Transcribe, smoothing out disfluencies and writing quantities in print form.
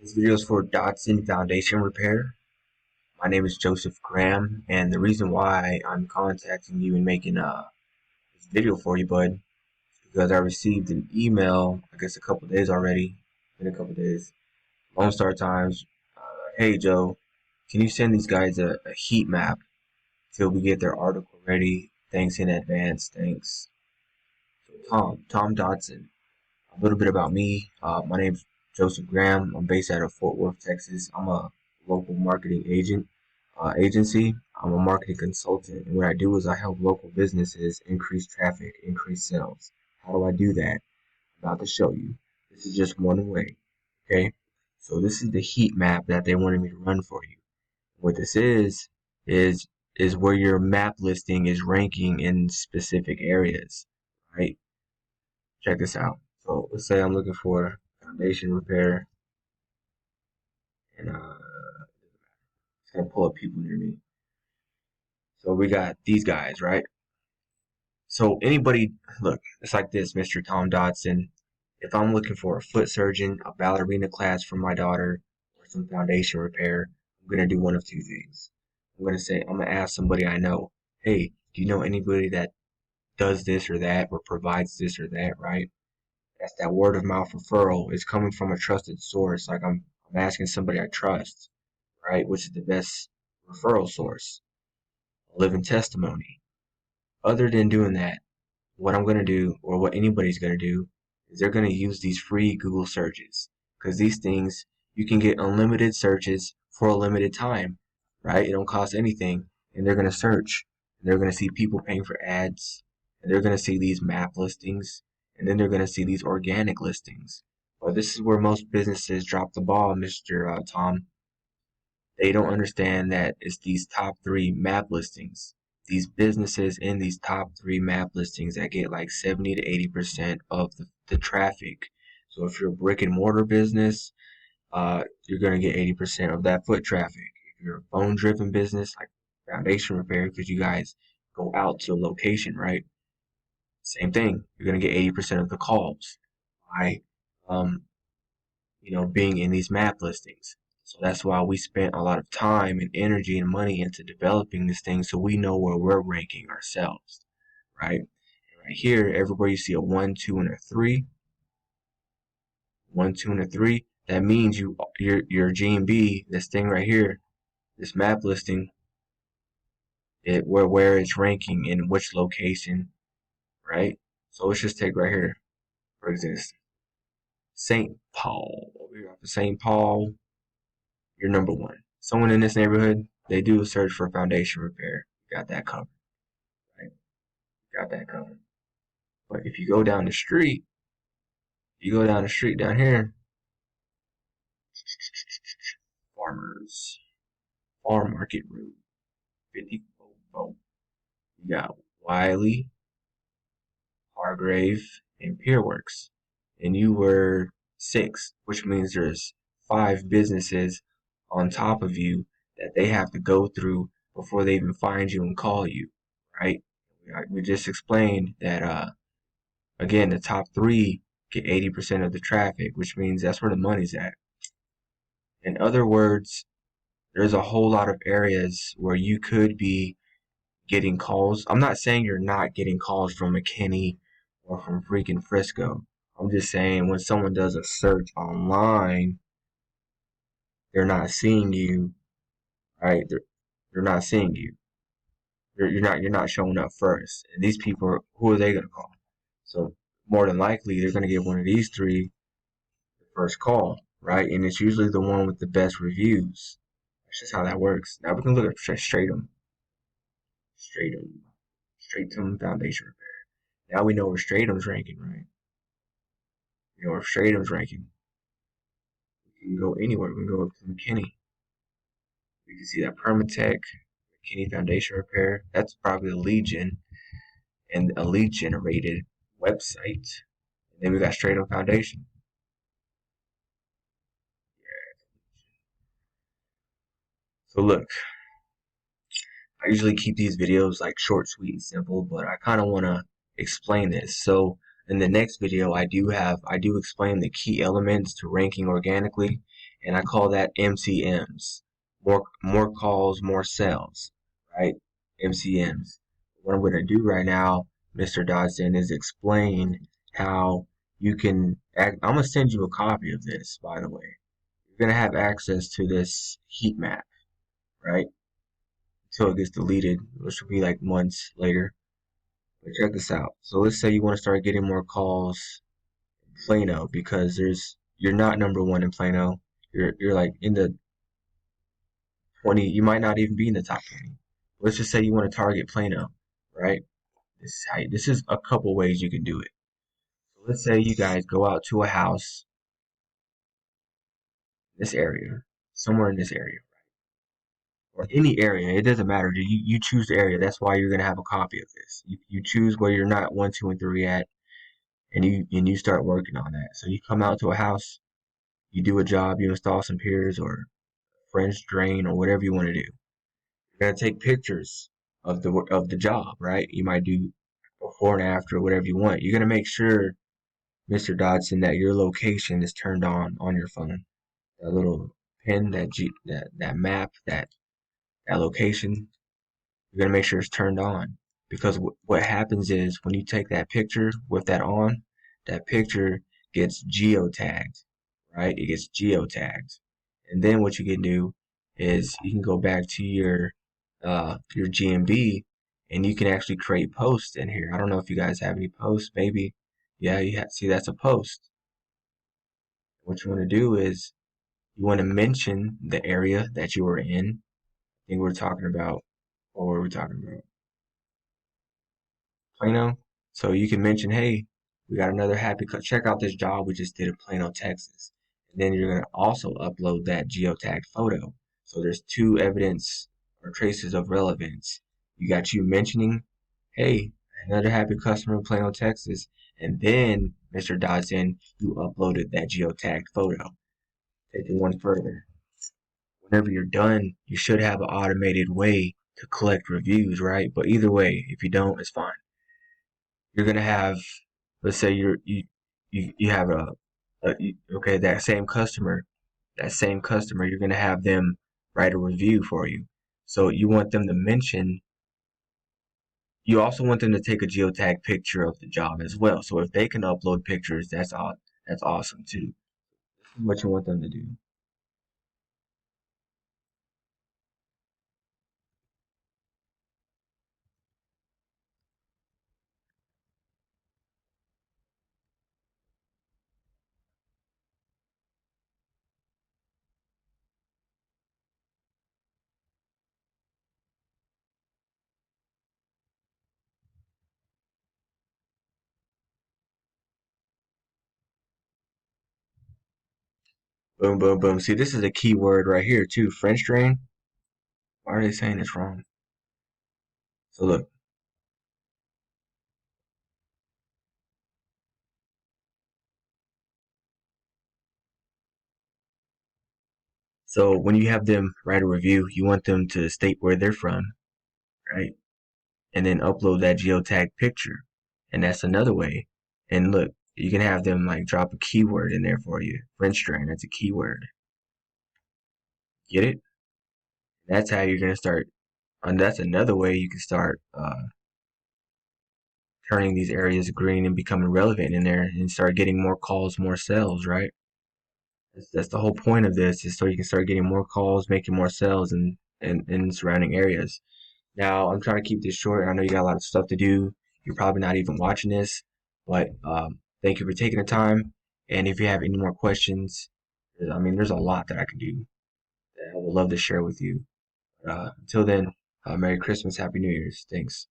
This video is for Dodson Foundation Repair. My name is Joseph Graham, and the reason why I'm contacting you and making this video for you, bud, is because I received an email, I guess a couple days already, been a couple days, Lone Star Times. Hey Joe, can you send these guys a heat map till we get their article ready? Thanks in advance, thanks. So Tom Dodson. A little bit about me. My name's Joseph Graham. I'm based out of Fort Worth, Texas. I'm a local marketing agency. I'm a marketing consultant, and what I do is I help local businesses increase traffic, increase sales. How do I do that? I'm about to show you. This is just one way. Okay. So this is the heat map that they wanted me to run for you. What this is is where your map listing is ranking in specific areas, right? Check this out. So let's say I'm looking for foundation repair, and it's gonna pull up people near me. So we got these guys, right? So anybody, look, it's like this, Mr. Tom Dodson. If I'm looking for a foot surgeon, a ballerina class for my daughter, or some foundation repair, I'm gonna do one of two things. I'm gonna ask somebody I know, hey, do you know anybody that does this or that, or provides this or that, right? That's that word of mouth referral. It's coming from a trusted source. Like I'm asking somebody I trust, right? Which is the best referral source? A living testimony. Other than doing that, what I'm going to do, or what anybody's going to do, is they're going to use these free Google searches. Because these things, you can get unlimited searches for a limited time, right? It don't cost anything. And they're going to search. And they're going to see people paying for ads. And they're going to see these map listings. And then they're going to see these organic listings. Well, this is where most businesses drop the ball, Mr. Tom. They don't understand that it's these top three map listings. These businesses in these top three map listings that get like 70 to 80% of the traffic. So if you're a brick and mortar business, you're going to get 80% of that foot traffic. If you're a phone driven business like foundation repair, because you guys go out to a location, right? Same thing. You're going to get 80% of the calls by, being in these map listings. So that's why we spent a lot of time and energy and money into developing this thing so we know where we're ranking ourselves, right? And right here, everywhere you see a 1, 2, and a 3, 1, 2, and a 3, that means your GMB, this thing right here, this map listing, where it's ranking in which location, right? So let's just take right here, for example, St. Paul. We're at St. Paul. You're number one. Someone in this neighborhood, they do a search for foundation repair. You got that covered, right? You got that covered. But if you go down the street, down here, farm market route, 54. You got Wiley, Hargrave, and Pierworks. And you were 6, which means there's 5 businesses on top of you that they have to go through before they even find you and call you, right? We just explained that, again, the top 3 get 80% of the traffic, which means that's where the money's at. In other words, there's a whole lot of areas where you could be getting calls. I'm not saying you're not getting calls from McKinney or from freaking Frisco. I'm just saying when someone does a search online, they're not seeing you, right? They're not seeing you. You're not showing up first. And these people, who are they gonna call? So more than likely, they're gonna get one of these 3 the first call, right? And it's usually the one with the best reviews. That's just how that works. Now we can look at Stratum Foundation Repair. Now we know where Stratum's ranking, right? We know where Stratum's ranking. We can go anywhere. We can go up to McKinney. We can see that Permatech, McKinney Foundation Repair. That's probably a lead gen and a lead generated website. And then we got Stratum Foundation. So look, I usually keep these videos like short, sweet, and simple, but I kind of want to explain this. So in the next video, I do explain the key elements to ranking organically, and I call that MCMs. More calls, more sales, right? MCMs. What I'm going to do right now, Mr. Dodson, is explain how you can I'm going to send you a copy of this, by the way. You're going to have access to this heat map, right? Until it gets deleted, which will be like months later. But check this out. So let's say you want to start getting more calls in Plano because you're not number one in Plano. You're like in the 20. You might not even be in the top 20. Let's just say you want to target Plano, right? This is a couple ways you can do it. So let's say you guys go out to a house in this area, somewhere in this area, or any area. It doesn't matter. You choose the area. That's why you're gonna have a copy of this. You choose where you're not 1, 2, and 3 at, and you start working on that. So you come out to a house, you do a job, you install some piers or French drain or whatever you want to do. You're gonna take pictures of the job, right? You might do before and after, whatever you want. You're gonna make sure, Mr. Dodson, that your location is turned on your phone. That little pin, that map, that location. You're gonna make sure it's turned on because what happens is when you take that picture with that on, that picture gets geotagged, right? It gets geotagged, and then what you can do is you can go back to your GMB and you can actually create posts in here. I don't know if you guys have any posts, maybe. Yeah, see that's a post. What you want to do is you want to mention the area that you were in. I think we're talking about, what were we talking about? Plano. So you can mention, hey, we got another check out this job we just did in Plano, Texas. And then you're going to also upload that geotagged photo. So there's two evidence or traces of relevance. You got you mentioning, hey, another happy customer in Plano, Texas. And then, Mr. Dodson, you uploaded that geotagged photo. Take it one further. Whenever you're done, you should have an automated way to collect reviews, right? But either way, if you don't, it's fine. You're gonna have, let's say you have okay, that same customer, you're gonna have them write a review for you. So you want them to mention, you also want them to take a geotag picture of the job as well. So if they can upload pictures, that's awesome too. What you want them to do. Boom, boom, boom. See, this is a key word right here too. French drain. Why are they saying it's wrong? So look, so when you have them write a review, you want them to state where they're from, right? And then upload that geotag picture. And that's another way. And look, you can have them like drop a keyword in there for you. French drain, that's a keyword. Get it? That's how you're gonna start. And that's another way you can start turning these areas green and becoming relevant in there and start getting more calls, more sales, right? That's the whole point of this is so you can start getting more calls, making more sales in surrounding areas. Now, I'm trying to keep this short. I know you got a lot of stuff to do. You're probably not even watching this, but thank you for taking the time. And if you have any more questions, I mean, there's a lot that I can do that I would love to share with you. Until then, Merry Christmas, Happy New Year's. Thanks.